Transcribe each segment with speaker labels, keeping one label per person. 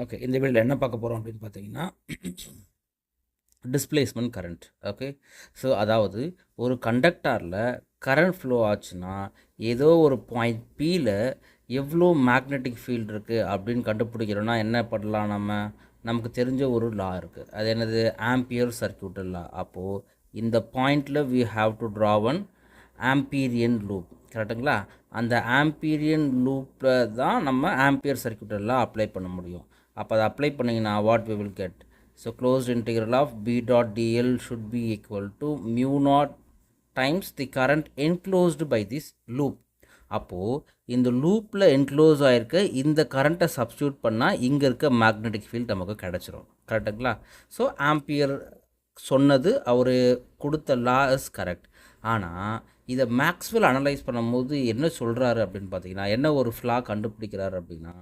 Speaker 1: Okay, இந்த வீடியோவில் என்ன பார்க்க போகிறோம் அப்படின்னு பார்த்தீங்கன்னா, டிஸ்பிளேஸ்மெண்ட் கரண்ட். ஓகே, ஸோ அதாவது ஒரு கண்டக்டாரில் கரண்ட் ஃப்ளோ ஆச்சுன்னா ஏதோ ஒரு பாயிண்ட் பியில் எவ்வளோ மேக்னெட்டிக் ஃபீல்டு இருக்குது அப்படின்னு கண்டுபிடிக்கிறோன்னா என்ன பண்ணலாம்? நமக்கு தெரிஞ்ச ஒரு லா இருக்குது. அது என்னது? Ampere circuit law. அப்போது இந்த பாயிண்டில் we have to draw one Amperian loop. கரெக்டுங்களா? அந்த ஆம்பீரியன் லூப்பில் தான் நம்ம ஆம்பியர் சர்க்யூட் எல்லாம் அப்ளை பண்ண முடியும். அப்போ அதை அப்ளை பண்ணிங்கன்னா what we will get? So closed integral of B dot dl should be equal to mu naught times the current enclosed by this loop. அப்போது இந்த லூப்பில் என்க்ளோஸ் ஆகிருக்க இந்த கரண்ட்டை சப்ஸ்டியூட் பண்ணால் இங்கே இருக்க மேக்னெட்டிக் ஃபீல்ட் நமக்கு கிடச்சிரும். கரெக்டுங்களா? ஸோ ஆம்பியர் சொன்னது அவர் கொடுத்த லா இஸ் கரெக்ட். ஆனால் இதை மேக்ஸ்வெல் அனலைஸ் பண்ணும்போது என்ன சொல்கிறாரு அப்படின்னு பார்த்தீங்கன்னா, என்ன ஒரு ஃப்ளா கண்டுபிடிக்கிறாரு அப்படின்னா,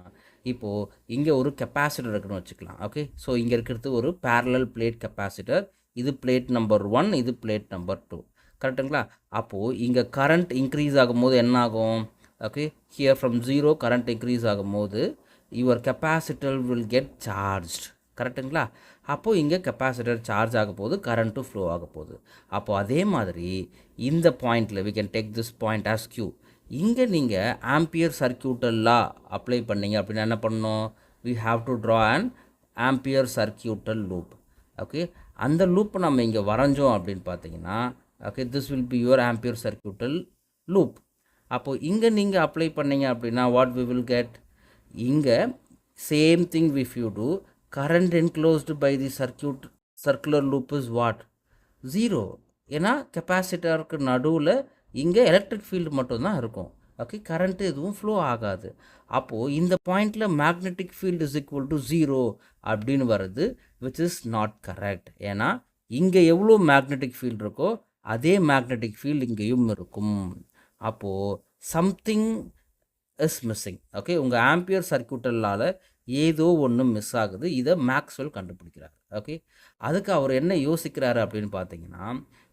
Speaker 1: இப்போது இங்கே ஒரு கெப்பாசிட்டர் இருக்குன்னு வச்சுக்கலாம். ஓகே, ஸோ இங்கே இருக்கிறது ஒரு பேரலல் பிளேட் கெப்பாசிட்டர். இது பிளேட் நம்பர் 1, இது பிளேட் நம்பர் 2. கரெக்டுங்களா? அப்போது இங்கே கரண்ட் இன்க்ரீஸ் ஆகும்போது என்ன ஆகும்? Okay, here from 0 current increase ஆகும்போது your capacitor will get charged. கரெக்டுங்களா? அப்போது இங்கே கெப்பாசிட்டர் சார்ஜ் ஆக போகுது, கரண்ட்டும் ஃப்ளோ ஆக போகுது. அப்போது அதே மாதிரி இந்த பாயிண்டில் we can take this point as Q. இங்கே நீங்கள் ஆம்பியர் சர்க்யூட்டல் லா அப்ளை பண்ணீங்க அப்படின்னா என்ன பண்ணணும்? We have to draw and Ampere circuital loop. Okay, அந்த லூப் நம்ம இங்கே வரைஞ்சோம் அப்படின்னு பார்த்தீங்கன்னா, okay, this will be your Ampere circuital loop. அப்போது இங்கே நீங்கள் அப்ளை பண்ணீங்க அப்படின்னா வாட் வி வில் கெட்? இங்கே same thing if you do current enclosed by the circular loop is what? 0. ஏன்னா கெப்பாசிட்டருக்கு நடுவில் இங்கே எலக்ட்ரிக் ஃபீல்டு மட்டும்தான் இருக்கும். ஓகே, கரண்ட்டு எதுவும் ஃப்ளோ ஆகாது. அப்போது இந்த பாயிண்டில் magnetic field is equal to 0 அப்படின்னு வருது, விச் இஸ் நாட் கரெக்ட். ஏன்னா இங்கே எவ்வளோ மேக்னெட்டிக் ஃபீல்டு இருக்கோ அதே மேக்னெட்டிக் ஃபீல்டு இங்கேயும் இருக்கும். அப்போது சம்திங் இஸ் மிஸ்ஸிங். ஓகே, உங்கள் ஆம்பியர் சர்க்யூட்டலால் ஏதோ ஒன்று மிஸ் ஆகுது. இதை மேக்ஸ்வெல் கண்டுபிடிக்கிறார். ஓகே, அதுக்கு அவர் என்ன யோசிக்கிறாரு அப்படின்னு பார்த்தீங்கன்னா,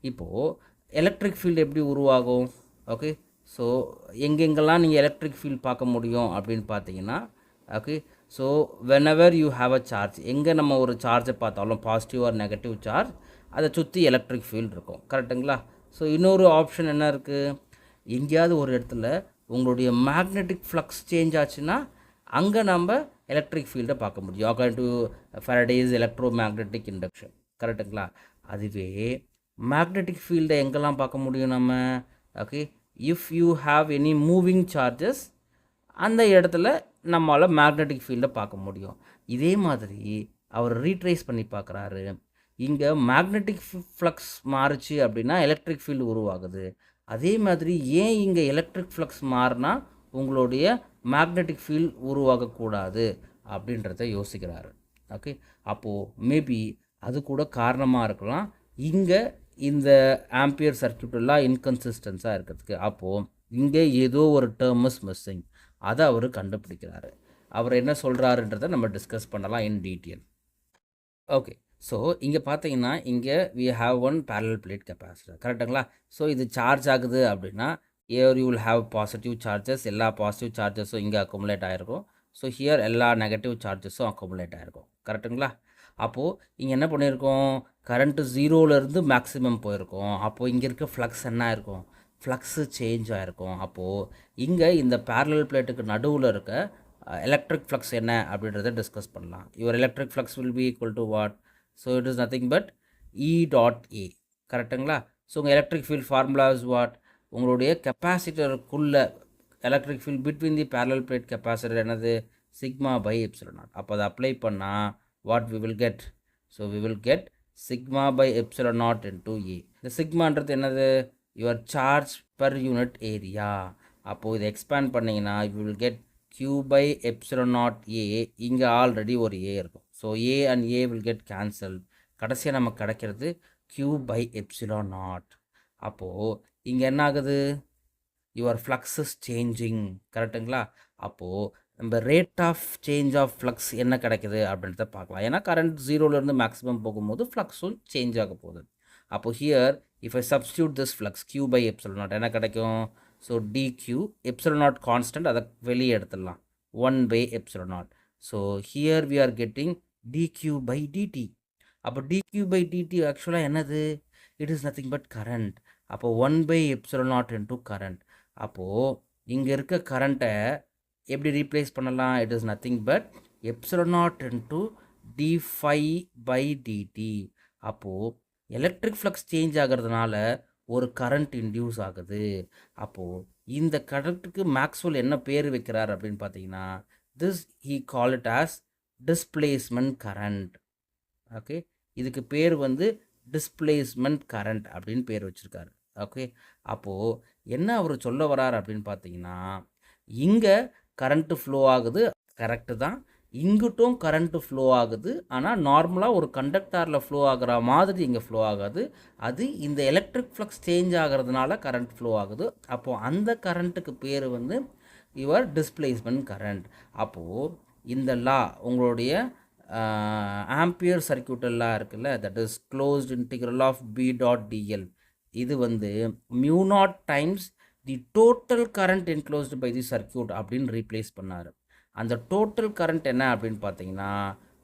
Speaker 1: இப்போது எலக்ட்ரிக் ஃபீல்டு எப்படி உருவாகும்? ஓகே, ஸோ எங்கெங்கெல்லாம் நீங்கள் எலக்ட்ரிக் ஃபீல்டு பார்க்க முடியும் அப்படின்னு பார்த்தீங்கன்னா, okay, so whenever you have a charge, எங்கே நம்ம ஒரு சார்ஜை பார்த்தாலும் பாசிட்டிவ் ஆர் நெகட்டிவ் சார்ஜ், அதை சுற்றி எலக்ட்ரிக் ஃபீல்டு இருக்கும். கரெக்டுங்களா? ஸோ இன்னொரு ஆப்ஷன் என்ன இருக்குது? எங்கேயாவது ஒரு இடத்துல உங்களுடைய மேக்னெட்டிக் ஃப்ளக்ஸ் சேஞ்ச் ஆச்சுன்னா அங்கே நம்ம எலக்ட்ரிக் ஃபீல்டை பார்க்க முடியும், according to Faraday's electromagnetic induction. கரெக்டுங்களா? அதுவே மேக்னெட்டிக் ஃபீல்டை எங்கெல்லாம் பார்க்க முடியும் நம்ம? Okay, if you have any moving charges, அந்த இடத்துல நம்மளால் மேக்னெட்டிக் ஃபீல்டை பார்க்க முடியும். இதே மாதிரி அவர் ரீட்ரேஸ் பண்ணி பார்க்குறாரு. இங்கே மேக்னெட்டிக் ஃப்ளக்ஸ் மாறுச்சு அப்படின்னா எலக்ட்ரிக் ஃபீல்டு உருவாகுது. அதே மாதிரி ஏன் இங்கே எலக்ட்ரிக் ஃப்ளக்ஸ் மாறினா உங்களுடைய மேக்னெட்டிக் ஃபீல்ட் உருவாகக்கூடாது அப்படின்றத யோசிக்கிறாரு. ஓகே, அப்போது மேபி அது கூட காரணமாக இருக்கலாம் இங்கே இந்த ஆம்பியர் சர்க்யூட்டெல்லாம் இன்கன்சிஸ்டன்ஸாக இருக்கிறதுக்கு. அப்போது இங்கே ஏதோ ஒரு டேர்ம் இஸ் மிஸ்ஸிங், அதை அவர் கண்டுபிடிக்கிறாரு. அவர் என்ன சொல்கிறாருன்றதை நம்ம டிஸ்கஸ் பண்ணலாம் இன் டீட்டெயில். ஓகே, ஸோ இங்கே பார்த்தீங்கன்னா இங்கே we have one parallel plate capacitor. கரெக்டுங்களா? ஸோ இது சார்ஜ் ஆகுது அப்படின்னா here you will have positive charges, எல்லா பாசிட்டிவ் சார்ஜஸும் இங்கே அக்குமுலேட் ஆகிருக்கும். ஸோ ஹியர் எல்லா நெகட்டிவ் சார்ஜஸும் அக்குமுலேட் ஆகிருக்கும். கரெக்டுங்களா? அப்போது இங்கே என்ன பண்ணியிருக்கோம்? கரண்ட்டு 0லேருந்து மேக்ஸிமம் போயிருக்கோம். அப்போது இங்கே இருக்க ஃப்ளக்ஸ் என்ன ஆயிருக்கும்? ஃப்ளக்ஸு சேஞ்ச் ஆகிருக்கும். அப்போது இங்கே இந்த பேரலல் பிளேட்டுக்கு நடுவில் இருக்க எலக்ட்ரிக் ஃப்ளக்ஸ் என்ன அப்படின்றத டிஸ்கஸ் பண்ணலாம். Your electric flux will be equal to what? So it is nothing but E dot A. கரெக்டுங்களா? ஸோ உங்கள் electric field formula is what? உங்களுடைய கெப்பாசிட்டருக்குள்ள electric field between the parallel plate capacitor என்னது? Sigma by epsilon nought. அப்போ அதை apply பண்ணால் what we will get? So we will get sigma by epsilon nought into A. இந்த சிக்மான்றது என்னது? Your charge per unit area. அப்போது இதை expand பண்ணிங்கன்னா you will get Q by epsilon nought A. இங்கே ஆல்ரெடி ஒரு ஏ இருக்கும். So A and A will get cancel. கடைசியாக நமக்கு கிடைக்கிறது Q பை எப்சிலன் நாட். அப்போது இங்கே என்ன ஆகுது? Your flux is changing. கரெக்டுங்களா? அப்போது நம்ம rate of change of flux என்ன கிடைக்குது அப்படின்றத பார்க்கலாம். ஏன்னா கரண்ட் 0லேருந்து மேக்ஸிமம் போகும்போது ஃப்ளக்ஸும் சேஞ்ச் ஆக போகுது. அப்போது here if I substitute this flux Q by epsilon naught என்ன கிடைக்கும்? So dq epsilon naught constant, அதை வெளியே எடுத்துடலாம் 1 by epsilon naught. So here we are getting dq by dt. அப்போ dq by dt ஆக்சுவலாக என்னது? It is nothing but current. அப்போ 1 by epsilon naught into current. அப்போது இங்கே இருக்க கரண்ட்டை எப்படி ரீப்ளேஸ் பண்ணலாம்? It is nothing but epsilon naught into d phi by dt. அப்போது எலக்ட்ரிக் ஃப்ளக்ஸ் சேஞ்ச் ஆகிறதுனால ஒரு கரண்ட் இன்டியூஸ் ஆகுது. அப்போது இந்த கரண்ட்டுக்கு மேக்ஸ்வெல் என்ன பேர் வைக்கிறார் அப்படின்னு பார்த்தீங்கன்னா, this he call it as displacement current. Okay, இதுக்கு பேர் வந்து displacement current அப்படின்னு பேர் வச்சுருக்காரு. ஓகே, அப்போது என்ன அவர் சொல்ல வரார் அப்படின்னு பார்த்தீங்கன்னா, இங்கே கரண்ட்டு ஃப்ளோ ஆகுது, கரெக்டு தான். இங்கிட்டும் கரண்ட்டு ஃப்ளோ ஆகுது, ஆனால் நார்மலாக ஒரு கண்டக்டாரில் ஃப்ளோ ஆகிற மாதிரி இங்கே ஃப்ளோ ஆகாது. அது இந்த எலக்ட்ரிக் ஃப்ளக்ஸ் சேஞ்ச் ஆகிறதுனால கரண்ட் ஃப்ளோ ஆகுது. அப்போது அந்த கரண்ட்டுக்கு பேர் வந்து யுவர் டிஸ்பிளேஸ்மெண்ட் கரண்ட். அப்போது இந்த லா உங்களுடைய ஆம்பியர் சர்க்யூட்டல் லா இருக்குல்ல, that is closed integral of B dot dl. இது வந்து mu naught times the total current enclosed by the circuit அப்படின்னு ரீப்ளேஸ் பண்ணார். அந்த டோட்டல் கரண்ட் என்ன அப்படின்னு பார்த்தீங்கன்னா,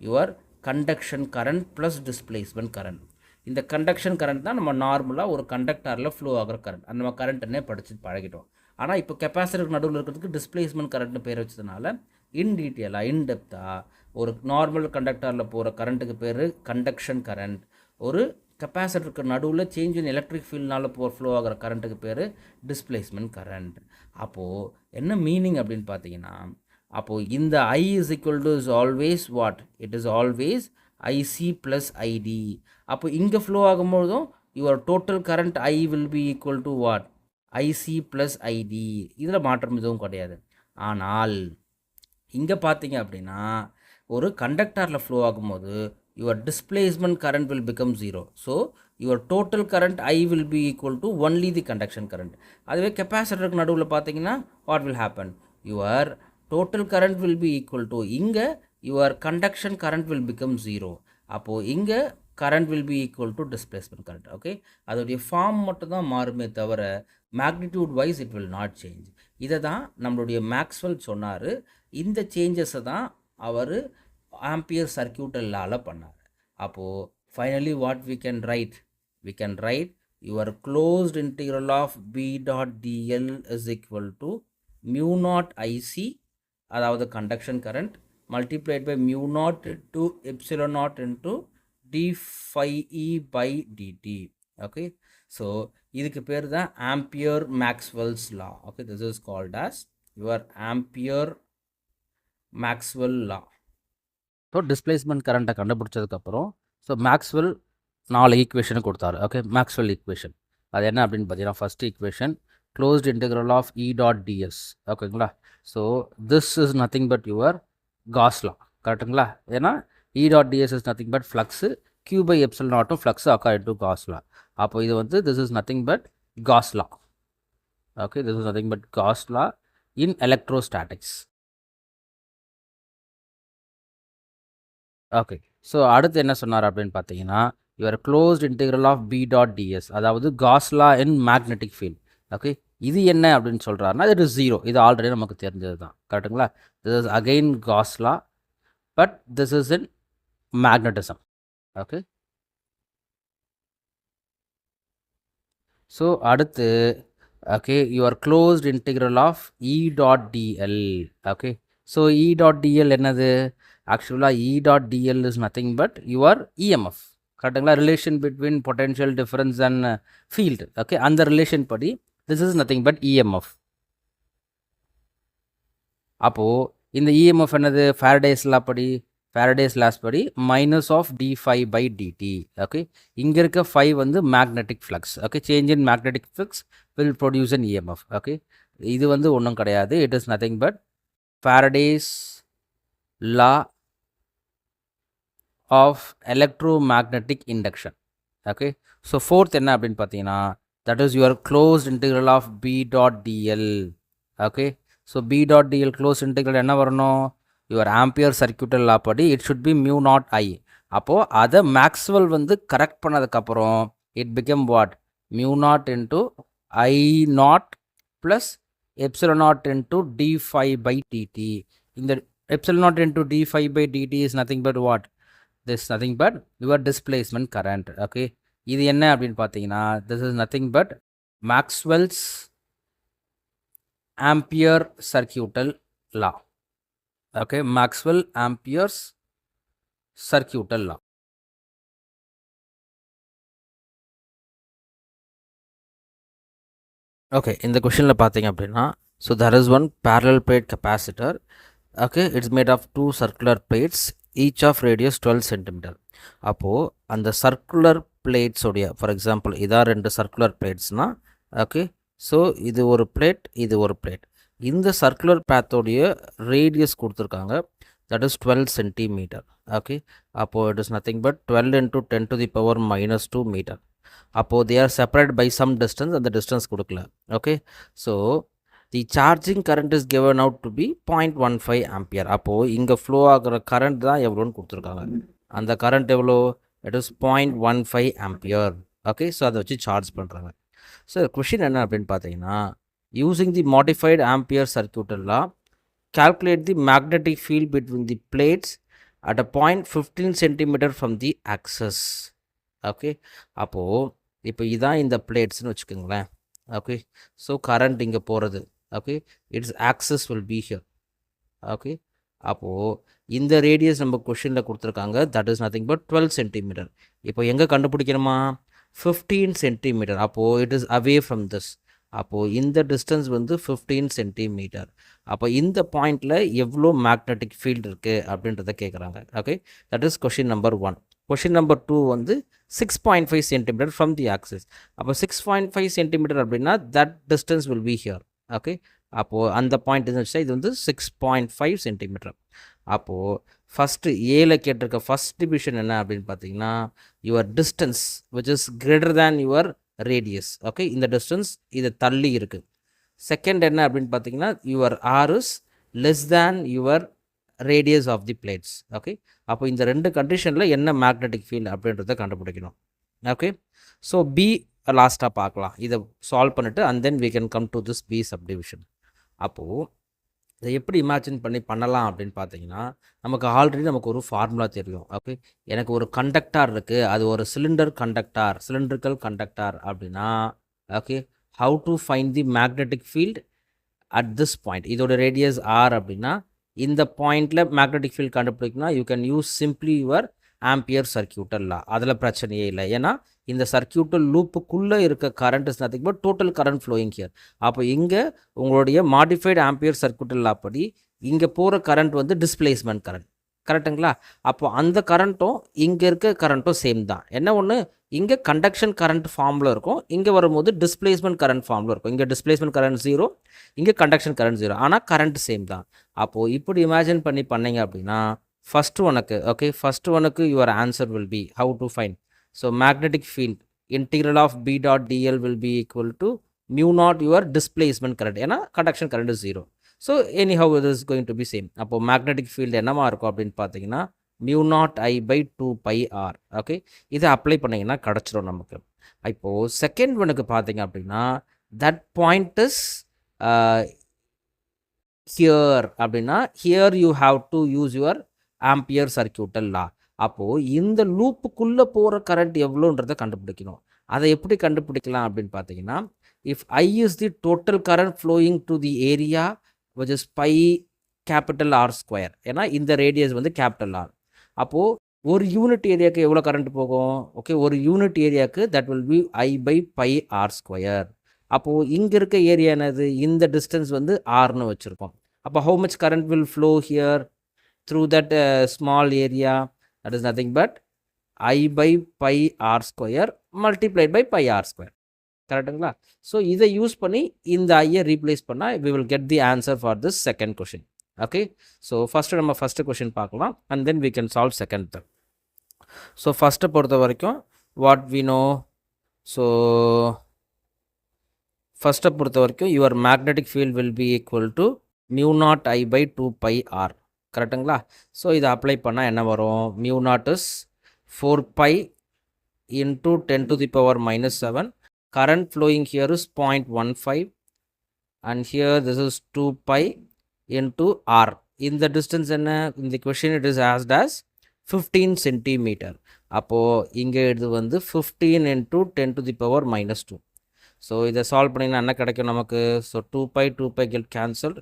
Speaker 1: your conduction current plus displacement current. இந்த கண்டக்ஷன் கரண்ட் தான் நம்ம நார்மலாக ஒரு கண்டக்டாரில் ஃப்ளோ ஆகிற கரண்ட். அந்த நம்ம கரண்ட்டுன்னே படித்து பழகிட்டோம். ஆனால் இப்போ கெப்பாசிட்டருக்கு நடுவில் இருக்கிறதுக்கு டிஸ்பிளேஸ்மெண்ட் கரண்ட்னு பேர் வச்சதுனால இன் டீட்டெயிலாக இன்டெப்த்தாக ஒரு நார்மல் கண்டக்டாரில் போகிற கரண்ட்டுக்கு பேர் கண்டக்ஷன் கரண்ட், ஒரு கெப்பாசிட்டருக்கு நடுவில் சேஞ்ச் இன் எலக்ட்ரிக் ஃபீல்ட்னால ஃப்ளோ ஆகிற கரண்ட்டுக்கு பேர் டிஸ்பிளேஸ்மெண்ட் கரண்ட். அப்போது என்ன மீனிங் அப்படின்னு பார்த்தீங்கன்னா, அப்போது இந்த I is equal to is always what? It is always IC plus ID. அப்போ இங்கே ஃப்ளோ ஆகும்போதும் your total current I will be equal to what? IC plus ID. இதில் மாற்றம் எதுவும் கிடையாது. ஆனால் இங்கே பார்த்தீங்க அப்படின்னா, ஒரு கண்டக்டாரில் ஃப்ளோ ஆகும்போது your displacement current will become 0. So your total current I will be equal to only the conduction current. அதுவே கெப்பாசிட்டருக்கு நடுவில் பார்த்தீங்கன்னா what will happen? Your total current will be equal to, இங்கே your conduction current will become 0. அப்போது இங்கே current will be equal to displacement current. Okay, அதோடைய form மட்டும் தான் மாறுமே தவிர magnitude wise it will not change. இதை தான் நம்மளுடைய மேக்ஸ்வெல் சொன்னார். இந்த சேஞ்சஸை தான் அவர் ஆம்பியர் சர்க்யூட்டல் லால பண்ணார். அப்போது finally what we can write your closed integral of b dot dl is equal to mu naught IC, அதாவது conduction current, multiplied by mu naught to epsilon naught into d phi E by dt. Okay, so இதுக்கு பேர் தான் Ampere Maxwell's law. Okay, this is called as your Ampere Maxwell law. So displacement கரண்ட்டை கண்டுபிடிச்சதுக்கப்புறம் so Maxwell 4 equation கொடுத்தாரு. Okay, Maxwell equation அது என்ன அப்படின்னு பார்த்தீங்கன்னா, first equation closed integral of E dot ds. ஓகேங்களா, so this is nothing but your Gauss law. கரெக்டுங்களா, ஏன்னா E dot ds is nothing but flux, Q by epsilon நாட்டும் flux according to Gauss law. அப்போ இது வந்து this is nothing but Gauss law. Okay, this is nothing but Gauss law in electrostatics. Okay, so அடுத்து என்ன சொன்னார் அப்படின்னு பார்த்தீங்கன்னா, your closed integral of B dot ds, அதாவது Gauss law in magnetic field. Okay, இது என்ன அப்படின்னு சொல்கிறாருன்னா, இது இஸ் 0. இது ஆல்ரெடி நமக்கு தெரிஞ்சது தான். கரெக்டுங்களா, this is again Gauss law, but this is in magnetism. Okay, so அடுத்து okay your closed integral of E dot DL. Okay, so E dot DL என்னது? ஆக்சுவலாக E dot DL is nothing but your EMF. கரெக்டுங்களா, relation between potential difference and field. Okay, அந்த relation படி this is nothing but EMF. அப்போது இந்த EMF என்னது? Faraday's law படி, Faraday's laws படி minus of d phi by dt. Okay, இங்கே இருக்க phi வந்து magnetic flux. Okay, change in magnetic flux will produce an EMF. Okay, இது வந்து ஒன்றும் கிடையாது. it is nothing but Faraday's law of electromagnetic induction. Okay, so fourth என்ன அப்படின்னு பார்த்தீங்கன்னா, that is your closed integral of b dot dl. okay, so b dot dl closed integral என்ன வரணும்? your ampere circuital law படி it should be mu naught I. அப்போது அதை Maxwell வந்து correct பண்ணதுக்கப்புறம் it became what? mu naught into I naught plus epsilon naught into d phi by dt. இந்த epsilon naught into d phi by dt is nothing but what? This is nothing but your displacement current. Okay, இது என்ன அப்படின்னு பார்த்தீங்கன்னா, this is nothing but Maxwell's Ampere circuital law. Okay, Maxwell Ampere's circuital law. Okay, இந்த கொஷனில் பார்த்தீங்க அப்படின்னா, so there is one parallel plate capacitor. Okay, it's made of two circular plates, each of radius 12 centimeter. அப்போது அந்த circular பிளேட்ஸோடைய, for example இதான் ரெண்டு circular பிளேட்ஸ்னால், okay, so இது ஒரு plate, இது ஒரு பிளேட். இந்த சர்க்குலர் பேத்தோடைய ரேடியஸ் கொடுத்துருக்காங்க, தட் இஸ் 12 சென்டிமீட்டர். ஓகே, அப்போது it is nothing but 12 into 10 to the power minus 2 metre. அப்போது they are separated by some distance, அந்த டிஸ்டன்ஸ் கொடுக்கல. Okay, so the charging current is given out to be 0.15 ampere. அப்போது இங்கே flow ஆகிற current தான் எவ்வளோன்னு கொடுத்துருக்காங்க. அந்த கரண்ட் எவ்வளோ? It is 0.15 ampere. Okay, so அதை வச்சு சார்ஜ் பண்ணுறாங்க. ஸோ கொஷின் என்ன அப்படின்னு பார்த்தீங்கன்னா, using the modified Ampere circuital law, calculate the magnetic field between the plates at a point 15 centimeter from the axis. Okay, அப்போது இப்போ இதான் இந்த பிளேட்ஸ்னு வச்சுக்கோங்களேன். ஓகே, ஸோ கரண்ட் இங்கே போகிறது. Okay, it's access will be here. Okay, அப்போது இந்த radius நம்ம கொஷினில் கொடுத்துருக்காங்க, that is nothing but 12 centimetre. இப்போ எங்கே கண்டுபிடிக்கணுமா? 15 சென்டிமீட்டர். அப்போது it is away from this. அப்போது இந்த டிஸ்டன்ஸ் வந்து 15 சென்டிமீட்டர். அப்போ இந்த பாயிண்டில் எவ்வளோ மேக்னெட்டிக் ஃபீல்டு இருக்குது அப்படின்றத கேட்குறாங்க. Okay, that is question number 1. Question number 2 வந்து 6.5 சென்டிமீட்டர் ஃப்ரம் தி ஆக்சிஸ். அப்போ 6.5 சென்டிமீட்டர் அப்படின்னா that distance will be here. Okay, அப்போது அந்த பாயிண்ட் வச்சா இது வந்து 6.5 சென்டிமீட்டர். அப்போது ஃபஸ்ட்டு ஏல கேட்டிருக்க ஃபஸ்ட் டிவிஷன் என்ன அப்படின்னு பார்த்தீங்கன்னா, your distance which is greater than your radius. Okay, இந்த டிஸ்டன்ஸ் இது தள்ளி இருக்குது. செகண்ட் என்ன அப்படின்னு பார்த்தீங்கன்னா, your R is less than your radius of the plates. Okay, அப்போ இந்த ரெண்டு கண்டிஷனில் என்ன மேக்னெட்டிக் ஃபீல்டு அப்படின்றத கண்டுபிடிக்கணும். ஓகே, ஸோ பி லாஸ்ட்டாக பார்க்கலாம். இதை சால்வ் பண்ணிவிட்டு and then we can come to this b subdivision. அப்போது இதை எப்படி இமேஜின் பண்ணி பண்ணலாம் அப்படின்னு பார்த்தீங்கன்னா, நமக்கு ஆல்ரெடி நமக்கு ஒரு ஃபார்முலா தெரியும். ஓகே, எனக்கு ஒரு கண்டக்டார் இருக்குது, அது ஒரு சிலிண்ட்ரிக்கல் கண்டக்டார் அப்படின்னா, okay, how to find the magnetic field at this point. இதோட ரேடியஸ் ஆர் அப்படின்னா இந்த பாயிண்டில் மேக்னெட்டிக் ஃபீல்ட் கண்டுபிடிக்கணும்னா you can use simply your Ampere circuital law. அதில் பிரச்சனையே இல்லை. ஏன்னா இந்த சர்க்யூட்டல் லூப்புக்குள்ளே இருக்க current is nothing but total current flowing here. அப்போ இங்கே உங்களுடைய மாடிஃபைடு ஆம்பியர் சர்க்யூட்டல் லா படி இங்கே போகிற கரண்ட் வந்து டிஸ்பிளேஸ்மெண்ட் கரண்ட். கரெக்டுங்களா? அப்போ அந்த கரண்ட்டும் இங்கே இருக்க கரண்ட்டும் சேம் தான். என்ன ஒன்று, இங்கே கண்டக்ஷன் கரண்ட் ஃபார்மில் இருக்கும், இங்கே வரும்போது டிஸ்பிளேஸ்மெண்ட் கரண்ட் ஃபார்மில் இருக்கும். இங்கே டிஸ்பிளேஸ்மெண்ட் கரண்ட் 0, இங்கே கண்டக்ஷன் கரண்ட் 0, ஆனால் கரண்ட் சேம் தான். அப்போது இப்படி இமேஜின் பண்ணி பண்ணீங்க அப்படின்னா ஃபஸ்ட்டு ஒனுக்கு your answer will be how to find. So magnetic field integral of B dot DL will be equal to mu nought your displacement current. ஏன்னா conduction current 0. So anyhow it is going to be same. அப்போது magnetic field என்னமா இருக்கும் அப்படின்னு பார்த்தீங்கன்னா mu not I by 2πr. Okay, இதை apply பண்ணிங்கன்னா கிடச்சிரும் நமக்கு. இப்போது செகண்ட் ஒனுக்கு பார்த்தீங்க அப்படின்னா தட் பாயிண்ட் இஸ் ஹியர் அப்படின்னா here you have to use your Ampere circuital law. அப்போது இந்த லூப்புக்குள்ளே போகிற கரண்ட் எவ்வளோன்றதை கண்டுபிடிக்கணும். அதை எப்படி கண்டுபிடிக்கலாம் அப்படின்னு பார்த்தீங்கன்னா, if I is the total current flowing to the area which is pi capital R square. ஏன்னா இந்த ரேடியஸ் வந்து கேபிட்டல் ஆர். அப்போது ஒரு யூனிட் ஏரியாவுக்கு எவ்வளோ கரண்ட் போகும்? ஓகே, ஒரு யூனிட் ஏரியாவுக்கு that will be I by pi R square. அப்போது இங்கே இருக்க ஏரியா என்னது? இந்த டிஸ்டன்ஸ் வந்து ஆர்னு வச்சுருக்கோம். அப்போ how much current will flow here through that small area? That is nothing but I by pi R square multiplied by pi R square. கரெக்டுங்களா? So இதை யூஸ் பண்ணி இந்த ஐயை ரீப்ளேஸ் பண்ணால் we will get the answer for this second question. Okay, so first நம்ம first question பார்க்கலாம் and then we can solve second. So ஃபஸ்ட்டை பொறுத்த வரைக்கும் what we know, ஸோ ஃபஸ்ட்டை பொறுத்த வரைக்கும் your magnetic field will be equal to mu naught I by 2πr. கரெக்டுங்களா? So இதை அப்ளை பண்ணால் என்ன வரும்? mu naught is 4π into 10 to the power minus 7. Current flowing here is 0.15 and here this is 2π into r. இந்த distance என்ன, இந்த question it is asked as 15 centimetre. அப்போது இங்கே இது வந்து 15 into 10 to the power minus 2. So இதை solve பண்ணிங்கன்னா என்ன கிடைக்கும் நமக்கு? So 2 pi get cancelled.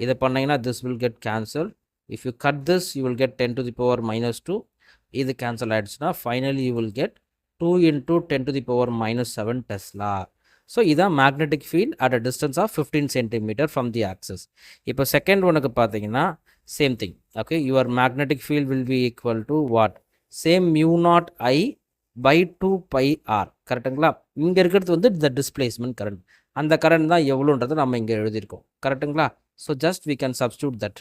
Speaker 1: இதை பண்ணிங்கன்னா this will get cancelled. If you cut this, you will get 10 to the power minus 2. இது cancel ஆகிடுச்சுன்னா finally you will get 2 into 10 to the power minus 7 Tesla. So இதான் magnetic field at a distance of 15 centimetre from the axis. இப்போ second ஒனுக்கு பார்த்தீங்கன்னா same thing. Okay, your magnetic field will be equal to what? Same mu not I by 2 pi r. கரெக்டுங்களா? இங்கே இருக்கிறது வந்து the displacement current. அந்த current தான் எவ்வளோன்றதை நம்ம இங்கே எழுதியிருக்கோம். கரெக்டுங்களா? So just we can substitute that.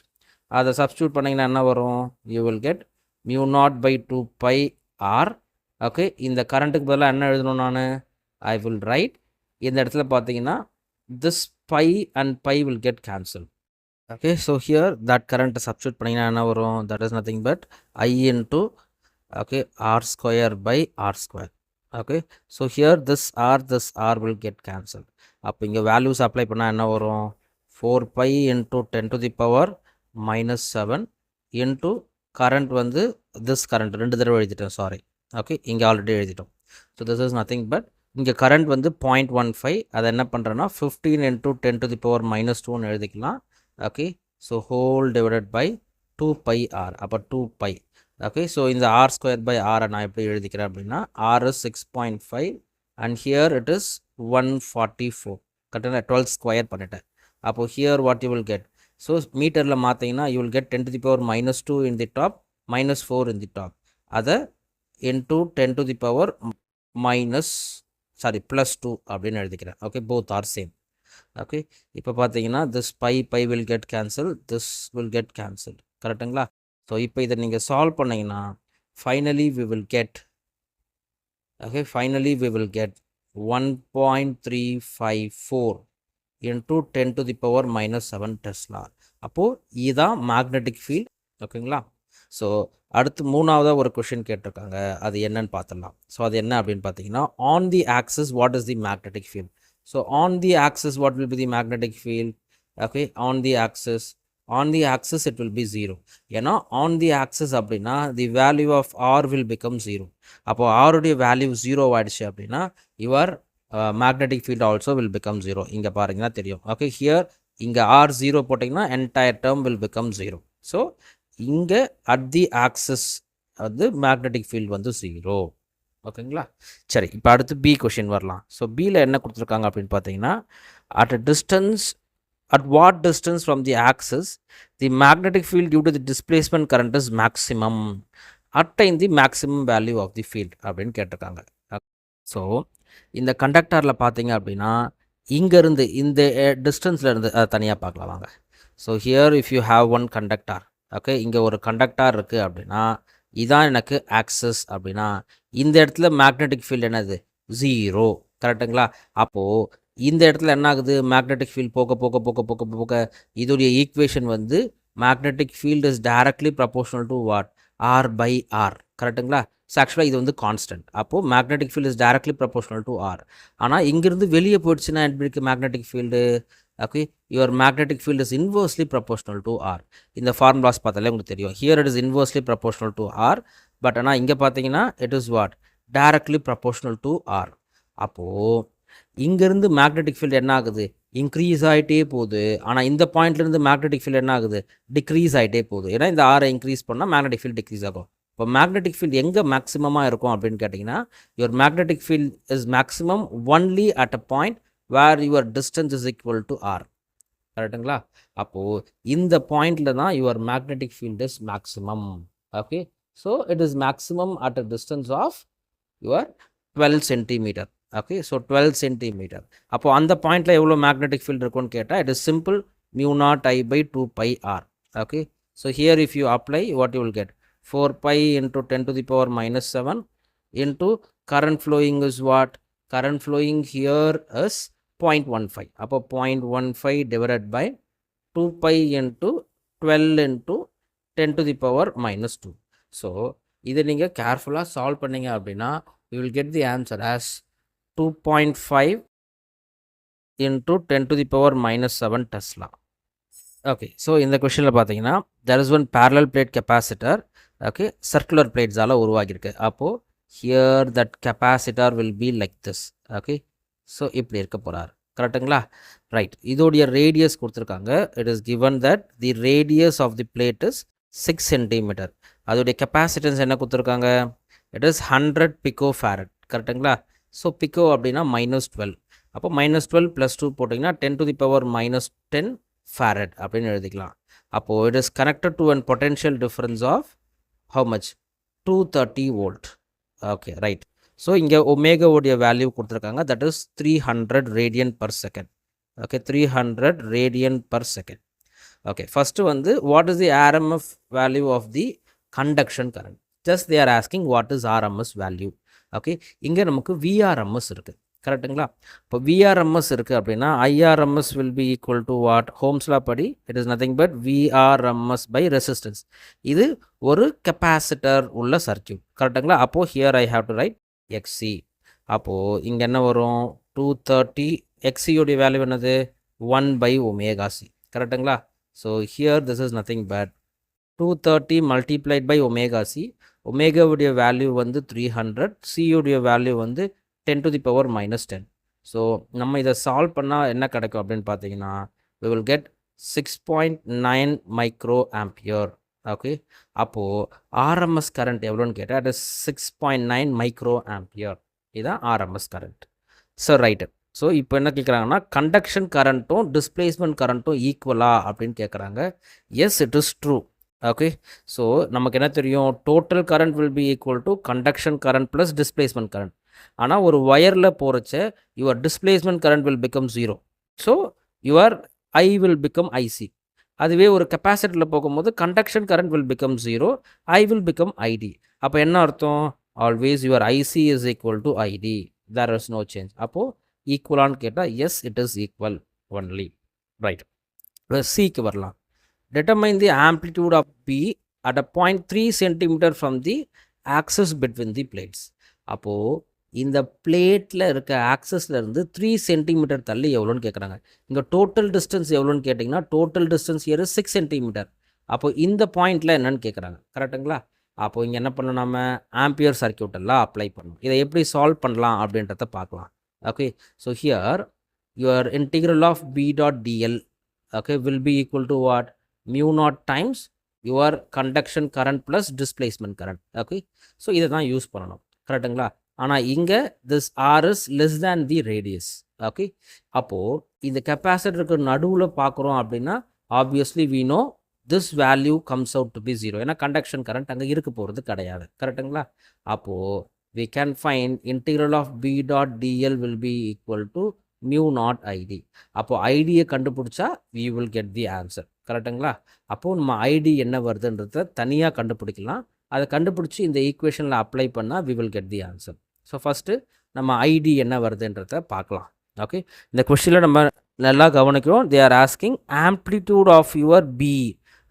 Speaker 1: அதை சப்ஸ்டியூட் பண்ணிங்கன்னா என்ன வரும்? You will get mu not by 2 pi r. Okay, இந்த கரண்ட்டுக்கு பதிலாக என்ன எழுதணும் நான்? ஐ வில் ரைட், இந்த இடத்துல பார்த்தீங்கன்னா this pi and pi will get cancel. Okay, so here that கரண்ட்டை சப்ஸ்டியூட் பண்ணிங்கன்னா என்ன வரும்? That is nothing but I into okay r square by r square. Okay, so here this r will get cancelled. அப்போ இங்கே values apply பண்ணால் என்ன வரும்? 4 pi into 10 to the power minus 7 into current வந்து this current ரெண்டு தடவை எழுதிட்டோம், sorry. Okay, இங்கே ஆல்ரெடி எழுதிட்டோம். So this is nothing but இங்கே கரண்ட் வந்து 0.15. அதை என்ன பண்ணுறேன்னா 15 into 10 to the power minus 2ன்னு எழுதிக்கலாம். Okay, so whole divided by 2 pi r. அப்போ 2 pi. ஓகே, ஸோ இந்த ஆர் ஸ்கொயர் பை ஆரை நான் எப்படி எழுதிக்கிறேன் அப்படின்னா R is 6.5 and here it is 144. கரெக்டாக 12 ஸ்கொயர் பண்ணிட்டேன். அப்போது here what you will get? So மீட்டரில் மாற்றிங்கன்னா you will get 10 to the power minus 2 in the top, minus 4 in the top. அதை into 10 to the power plus 2 அப்படின்னு எழுதிக்கிறேன். Okay, both are same. Okay, இப்போ பார்த்தீங்கன்னா this pi will get cancel, this will get cancel. கரெக்டுங்களா? So இப்போ இதை நீங்கள் solve பண்ணிங்கன்னா finally we will get 1.354 into 10 to the power minus 7 Tesla. அப்போது இதுதான் மேக்னெட்டிக் ஃபீல்ட். ஓகேங்களா? ஸோ அடுத்து மூணாவதாக ஒரு கொஷின் கேட்டிருக்காங்க, அது என்னன்னு பார்த்துடலாம். ஸோ அது என்ன அப்படின்னு பார்த்தீங்கன்னா on the axis what is the magnetic field? So on the axis what will be the magnetic field? Okay, on the axis it will be 0. ஏன்னா on the axis அப்படின்னா the value of r will become 0. அப்போ r உடைய value 0 ஆயிடுச்சு அப்படின்னா your magnetic field also will become 0. இங்கே பாருங்கன்னா தெரியும். Okay, here இங்கே r 0 போட்டிங்கன்னா entire term will become 0. So இங்கே at the axis வந்து magnetic field வந்து 0. ஓகேங்களா? சரி, இப்போ அடுத்து பி கொஷின் வரலாம். ஸோ பியில் என்ன கொடுத்துருக்காங்க அப்படின்னு பார்த்தீங்கன்னா at what distance from the axis the magnetic field due to the displacement current is maximum? Attain the maximum value of the field அப்படின்னு கேட்டிருக்காங்க. ஸோ இந்த கண்டக்டரில் பார்த்தீங்க அப்படின்னா இங்கேருந்து இந்த டிஸ்டன்ஸில் இருந்து அதை தனியாக பார்க்கலாம் வாங்க. So here if you have one conductor, okay, இங்கே ஒரு கண்டக்டார் இருக்குது அப்படின்னா இதான் எனக்கு ஆக்சஸ் அப்படின்னா இந்த இடத்துல மேக்னெட்டிக் ஃபீல்டு என்னது? 0. கரெக்டுங்களா? அப்போது இந்த இடத்துல என்ன ஆகுது? மேக்னெட்டிக் ஃபீல்ட் போக இதோடைய ஈக்குவேஷன் வந்து magnetic field is directly proportional to what? R by r. கரெக்டுங்களா? ஸோ ஆக்சுவலாக இது வந்து கான்ஸ்டன்ட். அப்போது magnetic field is directly proportional to r. ஆனால் இங்கிருந்து வெளியே போயிடுச்சுன்னா எப்படி இருக்குது magnetic field? Okay, your magnetic field is inversely proportional to r. இந்த ஃபார்முலாஸ் பார்த்தாலே உங்களுக்கு தெரியும். Here it is inversely proportional to r, but ஆனால் இங்கே பார்த்தீங்கன்னா it is what? Directly proportional to r. அப்போது இங்கேருந்து மேக்னெட்டிக் ஃபீல்டு என்ன ஆகுது? இன்க்ரீஸ் ஆகிட்டே போகுது. ஆனால் இந்த பாயிண்ட்லேருந்து மேக்னெட்டிக் ஃபீல்டு என்ன ஆகுது? டிக்ரீஸ் ஆகிட்டே போகுது. ஏன்னா இந்த ஆரை இன்க்ரீஸ் பண்ணால் மேக்னெட்டிக் ஃபீல்டு டிக்ரீஸ் ஆகும். இப்போ மேக்னெட்டிக் ஃபீல்டு எங்கே மேக்ஸிமமாக இருக்கும் அப்படின்னு கேட்டிங்கன்னா your magnetic field is maximum only at a point where your distance is equal to r. கரெக்டுங்களா? அப்போது இந்த பாயிண்டில் தான் your magnetic field is maximum. Okay, so it is maximum at a distance of your 12 centimetre. Okay, so 12 centimetre. அப்போது அந்த பாயிண்டில் எவ்வளோ magnetic field இருக்குன்னு கேட்டால் it is simple mu not I by 2 pi r. Okay, so here if you apply what you will get? 4 pi into 10 to the power minus 7 into current flowing is what? Current flowing here is 0.15. அப்போ 0.15 divided by 2 pi into 12 into 10 to the power minus 2. So இதை நீங்கள் கேர்ஃபுல்லாக solve பண்ணிங்க அப்படின்னா you will get the answer as 2.5 into 10 to the power minus 7 Tesla. Okay. So இந்த கொஷனில் பார்த்தீங்கன்னா there is one parallel plate capacitor. Okay, circular பிளேட்ஸால் உருவாகியிருக்கு. அப்போது here that capacitor will be like this. Okay, so இப்படி இருக்க போகிறார். கரெக்டுங்களா? ரைட். இதோடைய ரேடியஸ் கொடுத்துருக்காங்க. It is given that the radius of the plate is 6 centimeter. அதோடைய கெப்பாசிட்டன்ஸ் என்ன கொடுத்துருக்காங்க? It is 100 picofarad. கரெக்டுங்களா? ஸோ பிகோ அப்படின்னா -12. அப்போ -12 + 2 போட்டிங்கன்னா 10⁻⁻10 farad அப்படின்னு எழுதிக்கலாம். அப்போது it is connected to an potential difference of how much? 230 volt. Okay, right. So இங்கே ஒமேகாவுடைய வேல்யூ கொடுத்துருக்காங்க. That is 300 radian per second. Okay, 300 radian per second. Okay, first வந்து what is the RMS value of the conduction current? Just they are asking what is RMS value. Okay, இங்கே நமக்கு VRMS இருக்குது. கரெக்டுங்களா? இப்போ VRMS இருக்குது அப்படின்னா IRMS will be equal to what? Ohm's law படி it is nothing but VRMS by resistance. இது ஒரு கெப்பாசிட்டர் உள்ள சர்க்யூட். கரெக்டுங்களா? அப்போது here I have to right XE. அப்போது இங்கே என்ன வரும்? 230. எக்ஸியோடைய வேல்யூ என்னது? 1/ωc. கரெக்டுங்களா? So here this is nothing but 230 multiplied by ωc. ஒமேகாவுடைய வேல்யூ வந்து 300, சியுடைய வேல்யூ வந்து 10⁻⁻10. ஸோ நம்ம இதை சால்வ் பண்ணால் என்ன கிடைக்கும் அப்படின்னு பார்த்தீங்கன்னா we will get 6.9 micro ampere. Okay, அப்போது ஆர்எம்எஸ் கரண்ட் எவ்வளோன்னு கேட்டால் அது 6.9 மைக்ரோ ஆம்பியர். இதுதான் RMS current. So right. So இப்போ என்ன கேட்குறாங்கன்னா கண்டக்ஷன் கரண்ட்டும் டிஸ்பிளேஸ்மெண்ட் கரண்ட்டும் ஈக்குவலா அப்படின்னு கேட்குறாங்க. Yes, it is true. Okay, so நமக்கு என்ன தெரியும்? Total current will be equal to conduction current plus displacement current. ஆனால் ஒரு ஒயரில் போகிறச்ச your displacement current will become 0. So your I will become IC. அதுவே ஒரு கெப்பாசிட்டரில் போகும்போது conduction current will become 0, I will become ID. அப்போ என்ன அர்த்தம்? Always your IC is equal to ID. There is no change. அப்போது ஈக்குவலான்னு கேட்டால் S, it is equal only. Right. சிக்கு வரலாம். Determine the amplitude of B at a point 3 centimeter from the axis between the plates. அப்போது இந்த பிளேட்டில் இருக்க ஆக்சஸ்லேருந்து 3 centimetre தள்ளி எவ்வளோன்னு கேட்குறாங்க. இங்கே டோட்டல் டிஸ்டன்ஸ் எவ்வளோன்னு கேட்டிங்கன்னா டோட்டல் டிஸ்டன்ஸ் இயர் 6 சென்டிமீட்டர். அப்போது இந்த பாயிண்டில் என்னென்னு கேட்குறாங்க. கரெக்டுங்களா? அப்போது இங்கே என்ன பண்ணணும்? நம்ம ஆம்பியர் சர்க்யூட் எல்லாம் அப்ளை பண்ணணும். இதை எப்படி சால்வ் பண்ணலாம் அப்படின்றத பார்க்கலாம். Okay, so here your integral of B dot DL okay will be equal to what? mu0 times your conduction current plus displacement current. Okay, so இதை தான் யூஸ் பண்ணணும். கரெக்டுங்களா? ஆனால் இங்கே திஸ் R is less than the radius. Okay, அப்போது இந்த கெப்பாசிட்டருக்கு நடுவில் பார்க்குறோம் அப்படின்னா obviously we know this value comes out to be 0. ஏன்னா கண்டக்ஷன் கரண்ட் அங்கே இருக்க போகிறது கிடையாது. கரெக்டுங்களா? அப்போது we can find integral of B dot DL will be equal to mu0 ID. அப்போது ஐடியை கண்டுபிடிச்சா we will get the answer. கரெக்டுங்களா? அப்போது நம்ம ஐடி என்ன வருதுன்றத தனியாக கண்டுபிடிக்கலாம். அதை கண்டுபிடிச்சி இந்த ஈக்குவேஷனில் அப்ளை பண்ணால் we will get the answer. So first நம்ம ஐடி என்ன வருதுன்றத பார்க்கலாம். ஓகே, இந்த கொஸ்டினில் நம்ம நல்லா கவனிக்கிறோம். They are asking amplitude of your B.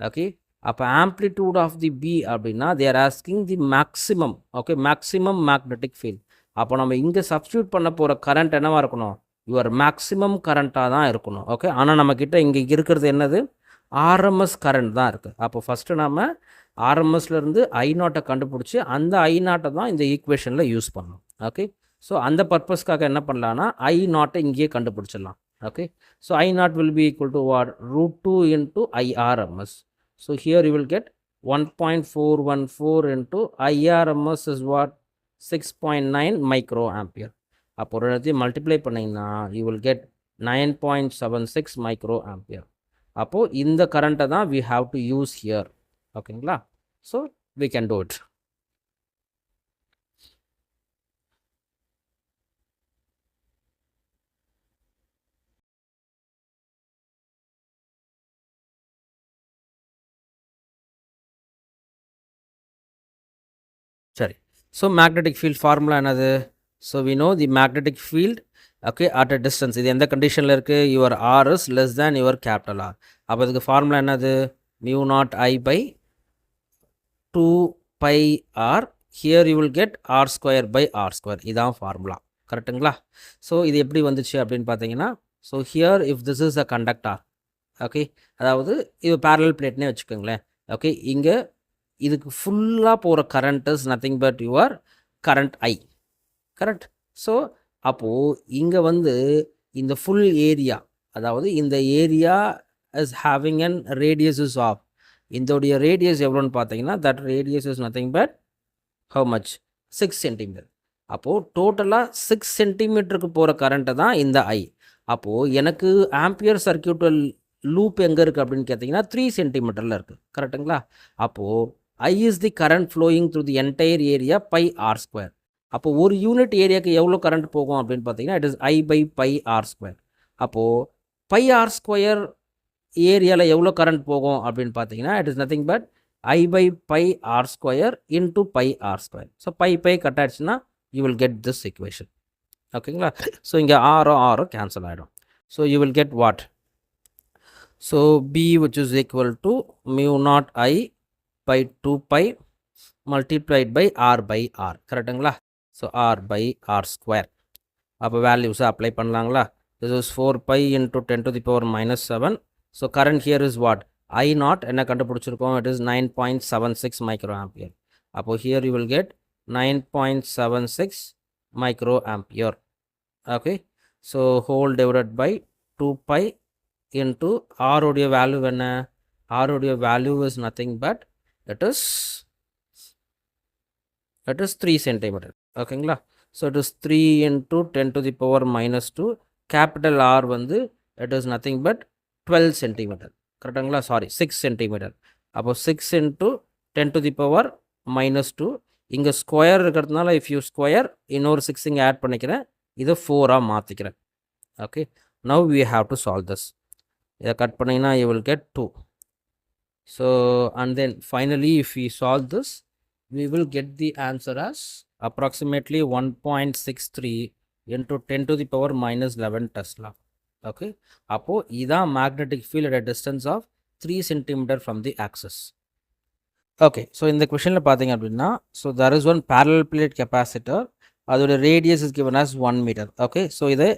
Speaker 1: Okay, அப்போ ஆம்ப்ளிடியூட் ஆஃப் தி பி அப்படின்னா they are asking the maximum. Okay, maximum magnetic field. அப்போ நம்ம இங்கே சப்ஸ்டியூட் பண்ண போகிற கரண்ட் என்னவாக இருக்கணும்? யுவர் மேக்ஸிமம் கரண்ட்டாக தான் இருக்கணும். ஓகே, ஆனால் நம்மக்கிட்ட இங்கே இருக்கிறது என்னது? ஆர்எம்எஸ் கரண்ட் தான் இருக்குது. அப்போ ஃபஸ்ட்டு நம்ம ஆர்எம்எஸ்லேருந்து ஐநாட்டை கண்டுபிடிச்சி அந்த ஐநாட்டை தான் இந்த ஈக்குவேஷனில் யூஸ் பண்ணணும். ஓகே, ஸோ அந்த பர்பஸ்க்காக என்ன பண்ணலான்னா ஐநாட்டை இங்கேயே கண்டுபிடிச்சிடலாம். Okay, so I naught will be equal to what? √2 into IRMS. So here you will get 1.414 into IRMS is what? 6.9 micro ampere. அப்போ ஒரு இடத்தையும் மல்டிப்ளை பண்ணிங்கன்னா you will get 9.76 micro ampere. அப்போது இந்த கரண்ட்டை தான் we have to use here. ஓகேங்களா? So we can do it. சரி, ஸோ மேக்னெட்டிக் ஃபீல்ட் ஃபார்முலா என்னது? So we know the magnetic field okay at a distance. இது எந்த கண்டிஷனில் இருக்குது? Your R is less than your capital R. அப்போ இதுக்கு formula என்னது? mu0I/2πr. Here you will get r²/r². இதான் ஃபார்முலா. கரெக்டுங்களா? ஸோ இது எப்படி வந்துச்சு அப்படின்னு பார்த்தீங்கன்னா so here if this is a conductor. Okay, அதாவது இது parallel பிளேட்னே வச்சுக்கோங்களேன். ஓகே, இங்கே இதுக்கு ஃபுல்லாக போகிற current is nothing but your current I. Correct. So அப்போது இங்கே வந்து இந்த ஃபுல் ஏரியா, அதாவது இந்த area is having an radius is of, இதோடைய ரேடியஸ் எவ்வளோன்னு பார்த்தீங்கன்னா that radius is nothing but how much 6 centimetre. அப்போது டோட்டலாக 6 சென்டிமீட்டருக்கு போகிற கரண்ட்டை தான் இந்த ஐ. அப்போது எனக்கு ஆம்பியர் சர்க்கியூட்டல் லூப் எங்கே இருக்குது அப்படின்னு கேட்டிங்கன்னா 3 சென்டிமீட்டரில் இருக்குது. கரெக்டுங்களா? அப்போது I is the current flowing through the entire area pi r square. அப்போது ஒரு யூனிட் ஏரியாவுக்கு எவ்வளோ கரண்ட் போகும் அப்படின்னு பார்த்தீங்கன்னா it is I by pi r square. அப்போது பை ஆர் ஸ்கொயர் ஏரியாவில் எவ்வளோ கரண்ட் போகும் அப்படின்னு பார்த்தீங்கன்னா it is nothing but I by pi r square into pi r square. So pi cut ஆயிடுச்சுன்னா you will get this equation. ஓகேங்களா? So இங்கே ஆரோ கேன்சல் ஆகிடும். So you will get what? So B which is equal to mu not I by 2 pi multiplied by r by r. கரெக்டுங்களா? So r by r square. அப்போ வேல்யூஸை apply பண்ணலாங்களா? This is 4 pi into 10 to the power minus 7. So current here is what? I naught என்ன கண்டுபிடிச்சிருக்கோம்? It is 9.76 micro ampere. அப்போது here you will get 9.76 micro ampere. Okay, so whole divided by 2 pi into ஆருடைய value என்ன? ஆருடைய value is nothing but it is 3 centimetre. ஓகேங்களா? So it is 3 into 10 to the power minus 2. Capital R வந்து it is nothing but 12 centimetre. கரெக்டுங்களா? Sorry 6 centimetre. அப்போ 6 into 10 to the power minus 2. இங்கே square இருக்கிறதுனால if u square இன்னொரு 6 இங்கே add பண்ணிக்கிறேன், இதை 4ஆக மாற்றிக்கிறேன். Okay, now we have to solve this. இதை கட் பண்ணிங்கன்னா you will get 2. So and then finally if you solve this we will get the answer as approximately 1.63 into 10 to the power minus 11 Tesla. Okay, அப்போ இதான் magnetic field at a distance of 3 centimeter from the axis. Okay, so இந்த questionல பார்த்தீங்க அப்படின்னா, so there is one parallel plate capacitor, அதோட radius is given as 1 meter. Okay, so இதை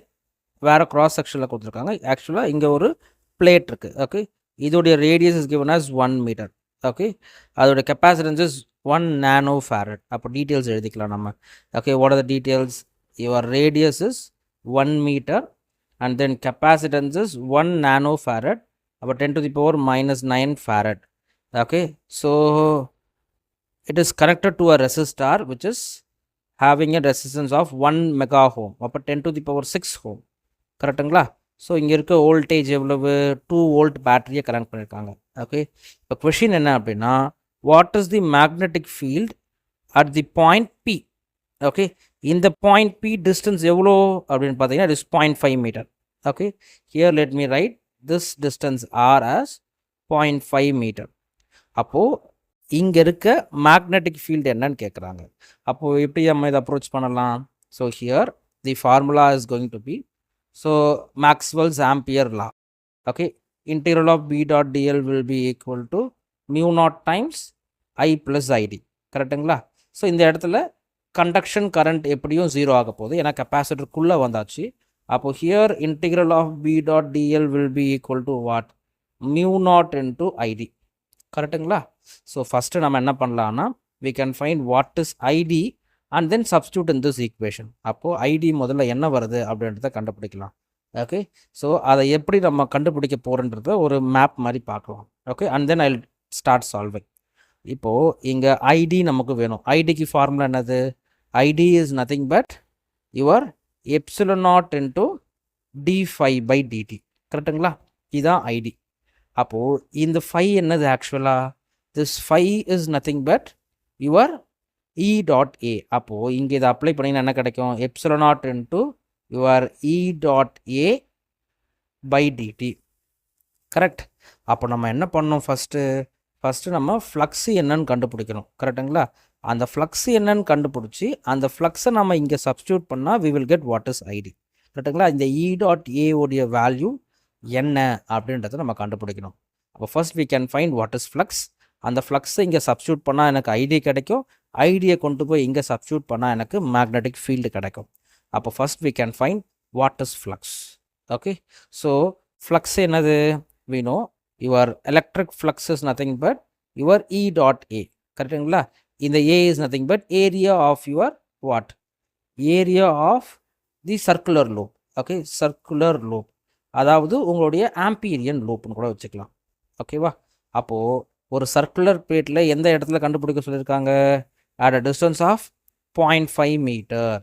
Speaker 1: வேற cross sectionல கொடுத்துருக்காங்க. ஆக்சுவலாக இங்கே ஒரு plate இருக்குது. Okay, இதோடைய radius is given as 1 meter. Okay, அதோட capacitance is 1 nanofarad. அப்போ டீட்டெயில்ஸ் எழுதிக்கலாம் நம்ம. Okay, what are the details? Your radius is 1 metre and then capacitance is 1 nanofarad. அப்போ 10 to the power minus 9 farad. Okay, so it is connected to a resistor which is having a resistance of 1 mega ohm. அப்போ 10 to the power 6 ohm. கரெக்டுங்களா? So இங்கே இருக்க voltage எவ்வளவு? 2 volt பேட்டரியை connect பண்ணியிருக்காங்க. Okay, இப்போ question என்ன அப்படின்னா, what is the magnetic field at the point P? Okay, இந்த பாயிண்ட் பி டிஸ்டன்ஸ் எவ்வளோ அப்படின்னு பார்த்தீங்கன்னா it is 0.5 metre. Okay, here let me write this distance R as 0.5 metre. அப்போது இங்கே இருக்க மேக்னெட்டிக் ஃபீல்டு என்னன்னு கேட்குறாங்க. அப்போது எப்படி நம்ம இதை அப்ரோச் பண்ணலாம்? So here the formula is going to be, so Maxwell's Ampere law. Okay, integral of B dot dl will be equal to mu naught times I plus id. கரெக்டுங்களா? So இந்த இடத்துல கண்டக்ஷன் கரண்ட் எப்படியும் 0 ஆக போகுது, ஏன்னா கெப்பாசிட்டருக்குள்ளே வந்தாச்சு. அப்போது here integral of B dot DL will be equal to what? Mu naught into ID. கரெக்டுங்களா? ஸோ ஃபஸ்ட்டு நம்ம என்ன பண்ணலான்னா we can find what is id and then substitute in this equation. அப்போது ஐடி முதல்ல என்ன வருது அப்படின்றத கண்டுபிடிக்கலாம். ஓகே, ஸோ அதை எப்படி நம்ம கண்டுபிடிக்க போகிறன்றத ஒரு மேப் மாதிரி பார்க்கலாம். Okay, and then I start solving. இப்போது இங்கே ஐடி நமக்கு வேணும். ஐடிக்கு ஃபார்முலா என்னது? ID is nothing but your epsilon naught into d5 by dt. கரெக்டுங்களா? இதுதான் ஐடி. அப்போது இந்த 5 என்னது ஆக்சுவலாக? This 5 is nothing but your E dot A. அப்போது இங்கே இதை அப்ளை பண்ணிங்கன்னா என்ன கிடைக்கும்? Epsilon naught into your E dot A by dt. Correct. அப்போ நம்ம என்ன பண்ணணும்? ஃபஸ்ட்டு நம்ம ஃப்ளக்ஸு என்னன்னு கண்டுபிடிக்கணும். கரெக்டுங்களா? அந்த ஃப்ளக்ஸு என்னன்னு கண்டுபிடிச்சி அந்த ஃப்ளக்ஸை நம்ம இங்கே சப்ஸ்டியூட் பண்ணால் we will get what is ID. கரெக்டுங்களா? இந்த E dot A உடைய வேல்யூ என்ன அப்படின்றத நம்ம கண்டுபிடிக்கணும். அப்போ first we can find what is flux. அந்த ஃப்ளக்ஸை இங்கே சப்ஸ்டியூட் பண்ணால் எனக்கு ஐடி கிடைக்கும். ஐடியை கொண்டு போய் இங்கே சப்ஸ்டியூட் பண்ணால் எனக்கு மேக்னெட்டிக் ஃபீல்டு கிடைக்கும். அப்போ first we can find what is flux. Okay, so flux என்னது? we know your electric flux is nothing but your E dot A. கரெக்டுங்களா? இந்த A is nothing but area of your what? Area of the circular loop. Okay, circular loop. அதாவது உங்களுடைய ஆம்பியரியன் லூப்னு கூட வச்சுக்கலாம். ஓகேவா? அப்போது ஒரு சர்க்குலர் பிளேட்டில் எந்த இடத்துல கண்டுபிடிக்க சொல்லியிருக்காங்க? at a distance of 0.5 metre.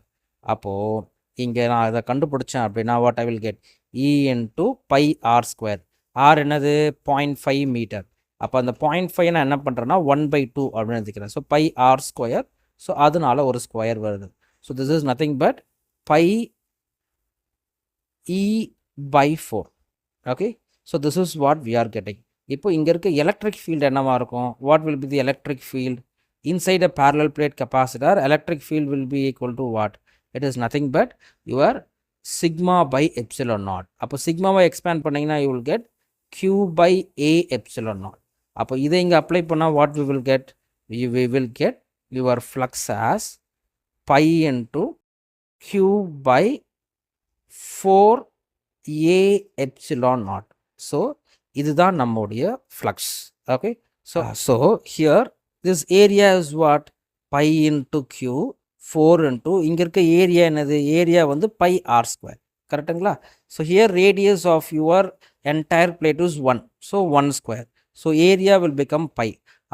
Speaker 1: அப்போது இங்கே நான் இதை கண்டுபிடிச்சேன் அப்படின்னா what I will get? E into pi r square. r என்னது? 0.5 மீட்டர். அப்போ அந்த 0.5 நான் என்ன பண்ணுறேன்னா 1/2 அப்படின்னு எடுத்துக்கிறேன். So pi r square. So அதனால ஒரு ஸ்கொயர் வருது. So this is nothing but pi e by 4. Okay, so this is what we are getting. இப்போ இங்கே இருக்க எலக்ட்ரிக் ஃபீல்டு என்னவா இருக்கும்? What will be the electric field? Inside a parallel plate capacitor, electric field will be equal to what? It is nothing but your sigma by epsilon naught. அப்போ சிக்மாவை expand பண்ணிங்கன்னா you will get q by a epsilon naught. அப்போ இதை இங்கே apply பண்ணால் what we will get? We will get your flux as pi into q by 4a epsilon naught. So இதுதான் நம்முடைய flux. Okay, so here this area is what? Pi into q 4 into இங்க இருக்க area என்னது? Area வந்து pi r square. கரெக்டுங்களா? So here radius of your entire plate is 1. So 1 square. So area will become pi.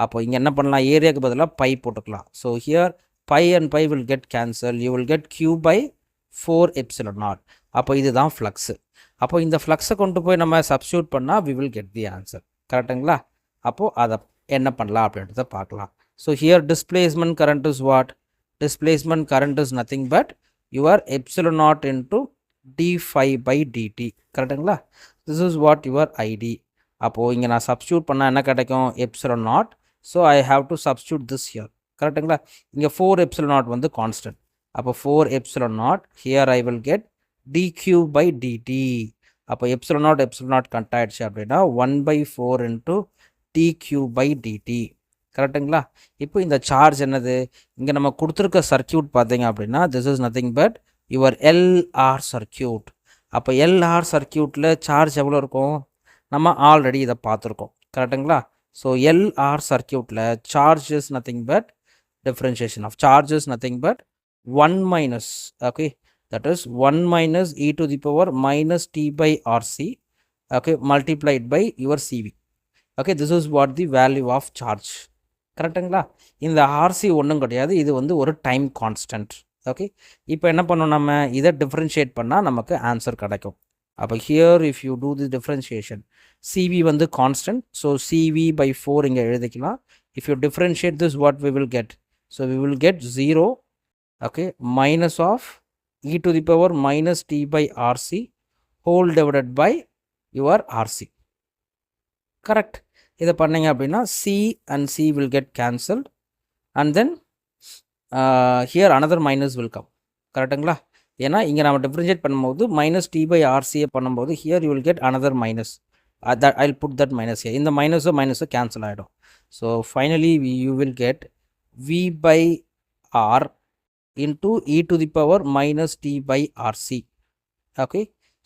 Speaker 1: அப்போ இங்கே என்ன பண்ணலாம்? ஏரியாவுக்கு பதிலாக பை போட்டுக்கலாம். So here pi and pi will get cancel. You will get q by 4 epsilon naught. அப்போ இதுதான் flux. அப்போ இந்த ஃப்ளக்ஸை கொண்டு போய் நம்ம சப்ஸ்டியூட் பண்ணால் we will get the answer. கரெக்டுங்களா? அப்போது அதை என்ன பண்ணலாம் அப்படின்றத பார்க்கலாம். So here displacement current is what? Displacement current is nothing but your epsilon naught into d phi by dt. கரெக்டுங்களா? This is what your id. அப்போது இங்கே நான் சப்ஸ்டியூட் பண்ணால் என்ன கிடைக்கும்? epsilon naught. So I have to substitute this here. கரெக்டுங்களா? இங்கே 4 epsilon naught வந்து கான்ஸ்டன்ட். அப்போ 4 epsilon naught. Here I will get dq by dt. அப்போ epsilon naught கட் ஆகிடுச்சு அப்படின்னா 1/4 into dq by dt. கரெக்டுங்களா? இப்போ இந்த சார்ஜ் என்னது? இங்கே நம்ம கொடுத்துருக்க சர்க்கியூட் பார்த்தீங்க அப்படின்னா this is nothing but your LR circuit. அப்போ எல்ஆர் சர்க்கியூட்டில் சார்ஜ் எவ்வளோ இருக்கும்? நம்ம ஆல்ரெடி இதை பார்த்துருக்கோம். கரெக்டுங்களா? ஸோ எல்ஆர் சர்க்கியூட்டில் charge is nothing but differentiation of charge is nothing but 1 minus, okay, that is 1 minus e to the power minus t by rc, okay, multiplied by your cv. Okay, this is what the value of charge. கரெக்டுங்களா? இந்த RC ஒன்றும் கிடையாது, இது வந்து ஒரு time constant. Okay, இப்போ என்ன பண்ணோம்? நம்ம இதை டிஃப்ரென்ஷியேட் பண்ணால் நமக்கு ஆன்சர் கிடைக்கும். அப்போ here if you do the differentiation, CV வந்து கான்ஸ்டன்ட். ஸோ சிவி பை 4 இங்கே எழுதிக்கலாம். If you differentiate this what we will get? So we will get 0, okay, minus of e to the power minus t by rc whole divided by your rc. Correct. இதை பண்ணிங்க அப்படின்னா c and c will get cancelled and then here another minus will come. கரெக்டுங்களா? ஏன்னா இங்கே நம்ம differentiate பண்ணும்போது minus D by ஆர்சியை பண்ணும்போது here you will get another minus. that I'll put that minus here. இந்த மைனஸும் கேன்சல் ஆகிடும். So finally you will get v by r into e to the power minus t by rc. okay,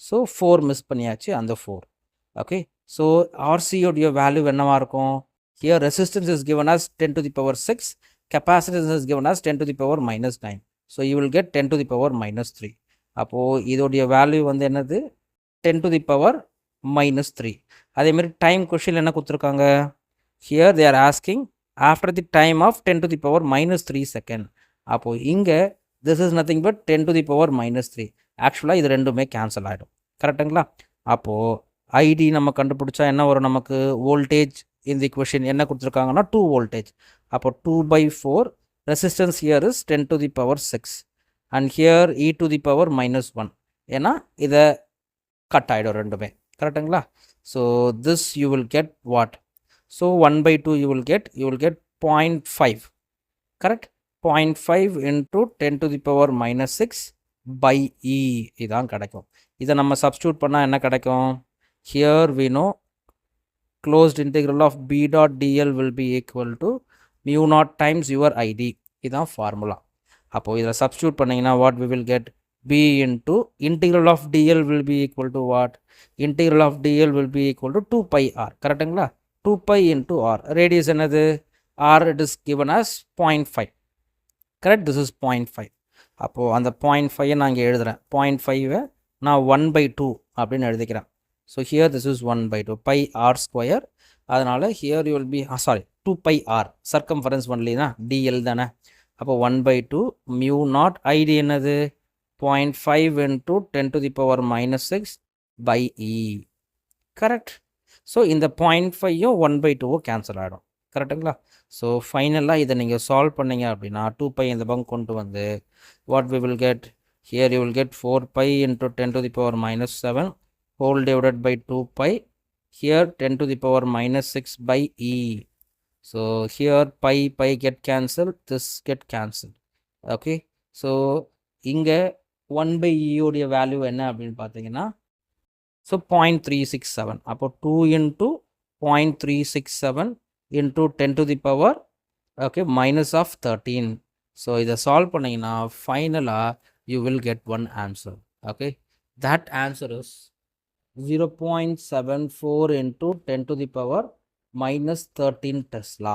Speaker 1: so 4 miss பண்ணியாச்சு, அந்த 4. okay, so rc உடைய value என்னவா இருக்கும்? here resistance is given as 10 to the power 6, capacitance is given as 10 to the power minus 9. so you will get 10 to the power minus 3. அப்போது இதோடைய value வந்து என்னது? 10 to the power minus 3. அதேமாதிரி time question என்ன கொடுத்துருக்காங்க? here they are asking after the time of 10 to the power minus 3 second. அப்போது இங்கே this is nothing but 10 to the power minus 3. ஆக்சுவலாக இது ரெண்டுமே கேன்சல் ஆகிடும். கரெக்டுங்களா? அப்போது ஐடி நம்ம கண்டுபிடிச்சா என்ன வரும் நமக்கு? வோல்டேஜ் இந்த இக்குவேஷன் என்ன கொடுத்துருக்காங்கன்னா 2 வோல்டேஜ். அப்போ 2/4 resistance here is 10 to the power 6 and here e to the power minus 1. ஏன்னா இதை கட் ஆகிடும் ரெண்டுமே. கரெக்டுங்களா? So this you will get what? So 1/2 you will get 0.5. Correct? 0.5 into 10 to the power minus 6 by e இதான் கிடைக்கும். இதை நம்ம substitute பண்ணால் என்ன கிடைக்கும்? here we know closed integral of b dot dl will be equal to mu naught times your id. இதான் formula. அப்போது இதில் சப்ஸ்டியூட் பண்ணிங்கன்னா what we will get? b into integral of dl will be equal to what? Integral of dl will be equal to 2 pi r. கரெக்டுங்களா? 2 pi into r. Radius என்னது? r it is given as 0.5. Correct? This is 0.5. அப்போது அந்த 0.5 நான் இங்கே எழுதுகிறேன். 0.5 நான் 1/2 அப்படின்னு எழுதிக்கிறேன். So here this is 1/2 pi r square. அதனால் here you will be sorry 2 pi r circumference only தான் dl தானே. அப்போ 1/2 mu naught id என்னது? 0.5 into 10 to the power minus 6 by e. Correct? So இந்த 0.5 1/2 கேன்சல் ஆகிடும். கரெக்டுங்களா? ஸோ ஃபைனலாக இதை நீங்கள் சால்வ் பண்ணீங்க அப்படின்னா 2 pi இந்த பக்கம் கொண்டு வந்து what we will get? Here you will get 4 pi into 10 to the power minus 7 whole divided by 2 pi. Here 10 to the power minus 6 by e. So here pi get cancelled, this get cancelled. Okay. So இங்கே 1/e உடைய value என்ன அப்படின்னு பார்த்தீங்கன்னா so 0.367. அப்போ 2 into 0.367 into 10 to the power minus of 13. So இதை solve பண்ணிங்கன்னா ஃபைனலாக you will get one answer. Okay. That answer is 0.74 into 10 to the power minus 13 Tesla.